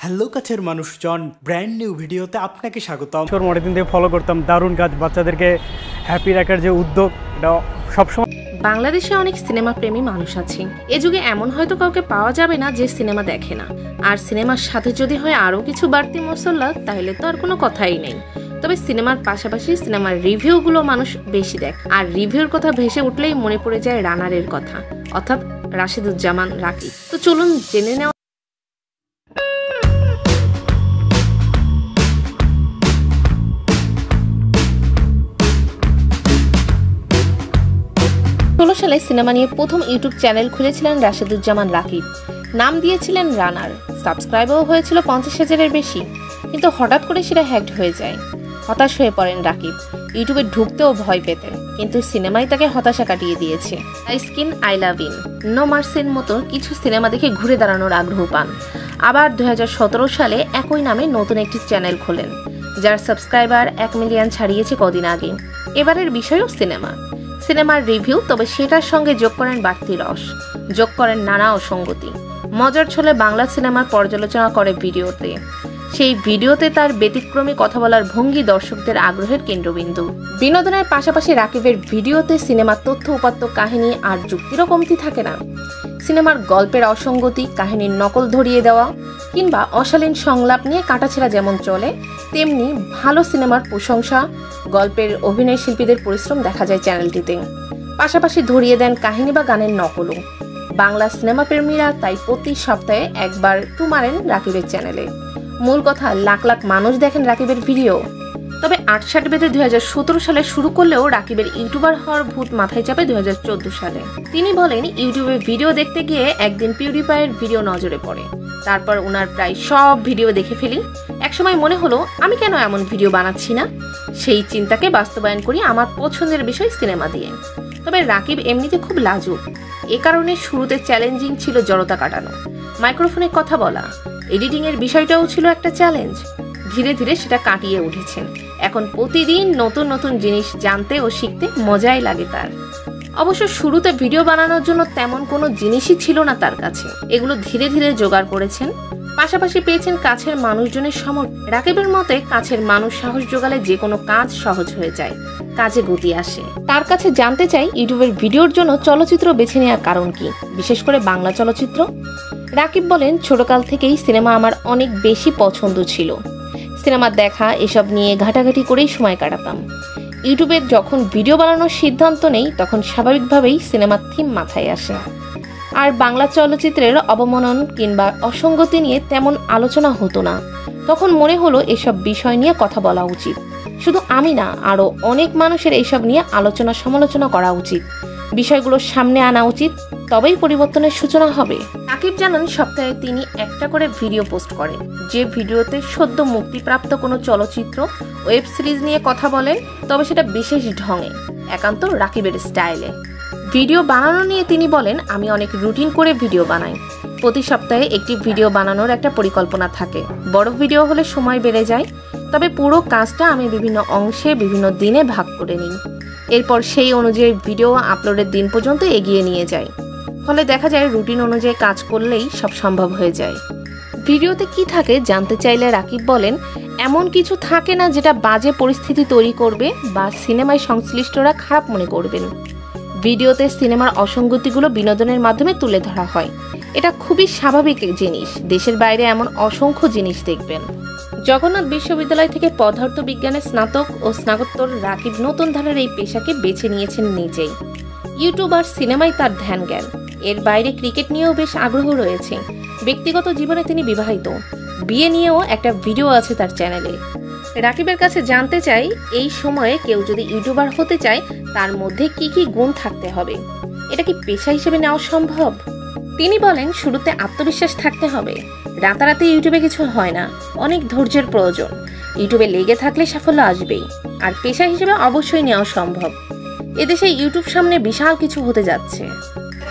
Hello কাছের মানুষজন, brand new ভিডিওতে আপনাকে স্বাগতম। অনেকদিন থেকে ফলো করতাম, দারুণ কাজ, বাচ্চাদেরকে হ্যাপি রাখার যে উদ্যোগ, এটা সবসময়। বাংলাদেশে অনেক সিনেমা প্রেমী মানুষ আছে। এ যুগে এমন হয়তো কাউকে পাওয়া যাবে না যে সিনেমা দেখে না। আর সিনেমার সাথে যদি হয় আরও কিছু বাড়তি মশলা, তাহলে তো আর কোনো কথাই নেই। তবে সিনেমার পাশাপাশি সিনেমার রিভিউগুলো মানুষ বেশি দেখে, আর রিভিউর কথা ভেসে উঠলেই মনে পড়ে যায় রানারের কথা, অর্থাৎ রাশেদুজ্জামান রাকিব। তো চলুন জেনে নেওয়া। 2016 সালে সিনেমা নিয়ে প্রথম ইউটিউব চ্যানেল খুলেছিলেন রাশেদুজ্জামান রাকিব। নাম দিয়েছিলেন রানার। সাবস্ক্রাইবারও হয়েছিল 50,000-এর বেশি। কিন্তু হঠাৎ করে সেটা হ্যাকড হয়ে যায়। হতাশ হয়ে পড়েন রাকিব। ইউটিউবে ঢুকতেও ভয় পেতেন, কিন্তু সিনেমাই তাকে হতাশা কাটিয়ে দিয়েছে। I skin, I love in, no মার্সির মতো কিছু সিনেমা দেখে ঘুরে দাঁড়ানোর আগ্রহ পান। আবার 2017 সালে একই নামে নতুন একটি চ্যানেল খোলেন, যার সাবস্ক্রাইবার 1 মিলিয়ন ছাড়িয়েছে কদিন আগে। এবারের বিষয়ও সিনেমার রিভিউ, তবে সেটার সঙ্গে যোগ করেন বাড়তি রস, যোগ করেন নানা অসঙ্গতি। মজার ছলে বাংলা সিনেমার পর্যালোচনা করে ভিডিওতে। সেই ভিডিওতে তার ব্যতিক্রমী কথা বলার ভঙ্গি দর্শকদের আগ্রহের কেন্দ্রবিন্দু। বিনোদনের পাশাপাশি রাকিবের ভিডিওতে সিনেমার তথ্য উপাত্ত, কাহিনী আর যুক্তিরও কমতি থাকে না। সিনেমার গল্পের অসঙ্গতি, কাহিনীর নকল ধরিয়ে দেওয়া কিংবা অশালীন সংলাপ নিয়ে কাটাছেঁড়া যেমন চলে, তেমনি ভালো সিনেমার প্রশংসা, গল্পের অভিনয় শিল্পীদের পরিশ্রম দেখা যায় চ্যানেলটিতে। পাশাপাশি ধরিয়ে দেন কাহিনী বা গানের নকলও। বাংলা সিনেমা প্রেমীরা তাই প্রতি সপ্তাহে একবার টু মারেন রাকিবের চ্যানেলে। মূল কথা, লাখ লাখ মানুষ দেখেন রাকিবের ভিডিও। তবে 8-60 বেঁধে 2017 সালে শুরু করলেও রাকিবের ইউটিউবার হওয়ার ভূত মাথায় চাপে 2014 সালে। তিনি বলেন, ইউটিউবে ভিডিও দেখতে গিয়ে একদিন পিউডিপাইয়ের ভিডিও নজরে পড়ে। তারপর ওনার প্রায় সব ভিডিও দেখে ফেলি। একসময় মনে হলো, আমি কেন এমন ভিডিও বানাচ্ছি না। সেই চিন্তাকে বাস্তবায়ন করি আমার পছন্দের বিষয় সিনেমা দিয়ে। তবে রাকিব এমনিতে খুব লাজুক। এ কারণে শুরুতে চ্যালেঞ্জিং ছিল জড়তা কাটানো, মাইক্রোফোনে কথা বলা, এডিটিংয়ের বিষয়টাও ছিল একটা চ্যালেঞ্জ। ধীরে ধীরে সেটা কাটিয়ে উঠেছেন। এখন প্রতিদিন নতুন নতুন জিনিস জানতে ও শিখতে মজাই লাগে তার। অবশ্য শুরুতে ভিডিও বানানোর জন্য তেমন কোনো জিনিসই ছিল না তার কাছে। এগুলো ধীরে ধীরে জোগাড় করেছেন। পাশাপাশি পেয়েছেন কাছের মানুষজনের সমর্থন। রাকিবের মতে, কাছের মানুষ সাহস জোগালে যে কোনো কাজ সহজ হয়ে যায়, কাজে গতি আসে। তার কাছে জানতে চাই, ইউটিউবের ভিডিওর জন্য চলচ্চিত্র বেছে নেওয়ার কারণ কি, বিশেষ করে বাংলা চলচ্চিত্র। রাকিব বলেন, ছোটকাল থেকেই সিনেমা আমার অনেক বেশি পছন্দ ছিল। সিনেমা দেখা, এসব নিয়ে ঘাটাঘাটি করেই সময় কাটাতাম। ইউটিউবে যখন ভিডিও বানানোর সিদ্ধান্ত নেই, তখন স্বাভাবিকভাবেই সিনেমার থিম মাথায় আসে। আর বাংলা চলচ্চিত্রের অবমানন কিংবা অসঙ্গতি নিয়ে তেমন আলোচনা হতো না। তখন মনে হলো এসব বিষয় নিয়ে কথা বলা উচিত। শুধু আমি না, আরও অনেক মানুষের এইসব নিয়ে আলোচনা সমালোচনা করা উচিত, বিষয়গুলো সামনে আনা উচিত, তবেই পরিবর্তনের সূচনা হবে। রাকিব জানান, সপ্তাহে তিনি একটা করে ভিডিও পোস্ট করেন। যে ভিডিওতে সদ্য মুক্তিপ্রাপ্ত কোনো চলচ্চিত্র, ওয়েব সিরিজ নিয়ে কথা বলেন, তবে সেটা বিশেষ ঢঙে, একান্ত রাকিবের স্টাইলে। ভিডিও বানানো নিয়ে তিনি বলেন, আমি অনেক রুটিন করে ভিডিও বানাই। প্রতি সপ্তাহে একটি ভিডিও বানানোর একটা পরিকল্পনা থাকে। বড় ভিডিও হলে সময় বেড়ে যায়, তবে পুরো কাজটা আমি বিভিন্ন অংশে বিভিন্ন দিনে ভাগ করে নিই। এরপর সেই অনুযায়ী ভিডিও আপলোডের দিন পর্যন্ত এগিয়ে নিয়ে যাই। ফলে দেখা যায় রুটিন অনুযায়ী কাজ করলেই সব সম্ভব হয়ে যায়। ভিডিওতে কি থাকে জানতে চাইলে রাকিব বলেন, এমন কিছু থাকে না যেটা বাজে পরিস্থিতি তৈরি করবে বা সিনেমায় সংশ্লিষ্টরা খারাপ মনে করবেন। ভিডিওতে সিনেমার অসঙ্গতিগুলো বিনোদনের মাধ্যমে তুলে ধরা হয়। এটা খুবই স্বাভাবিক জিনিস। দেশের বাইরে এমন অসংখ্য জিনিস দেখবেন। জগন্নাথ বিশ্ববিদ্যালয় থেকে পদার্থ বিজ্ঞানে স্নাতক ও স্নাতকোত্তর রাকিব নতুন ধারার এই পেশাকে বেছে নিয়েছেন নিজেই। ইউটিউব আর সিনেমায় তার ধ্যান জ্ঞান। এর বাইরে ক্রিকেট নিয়েও বেশ আগ্রহ রয়েছে। ব্যক্তিগত জীবনে তিনি বিবাহিত। বিয়ে নিয়েও একটা ভিডিও আছে তার চ্যানেলে। রাকিবের কাছে জানতে চাই, এই সময়ে কেউ যদি ইউটিউবার হতে চায়, তার মধ্যে কি কি গুণ থাকতে হবে? এটা কি পেশা হিসেবে নেওয়া সম্ভব? তিনি বলেন, শুরুতে আত্মবিশ্বাস থাকতে হবে। রাতারাতি ইউটিউবে কিছু হয় না, অনেক ধৈর্যের প্রয়োজন। ইউটিউবে লেগে থাকলে সাফল্য আসবেই। আর পেশা হিসেবে অবশ্যই নেওয়া সম্ভব। এদেশে ইউটিউব সামনে বিশাল কিছু হতে যাচ্ছে।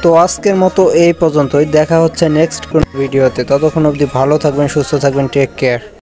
তো আজকের মতো এই পর্যন্তই। দেখা হচ্ছে নেক্সট কোন ভিডিওতে। ততক্ষণ অবধি ভালো থাকবেন, সুস্থ থাকবেন। Take care.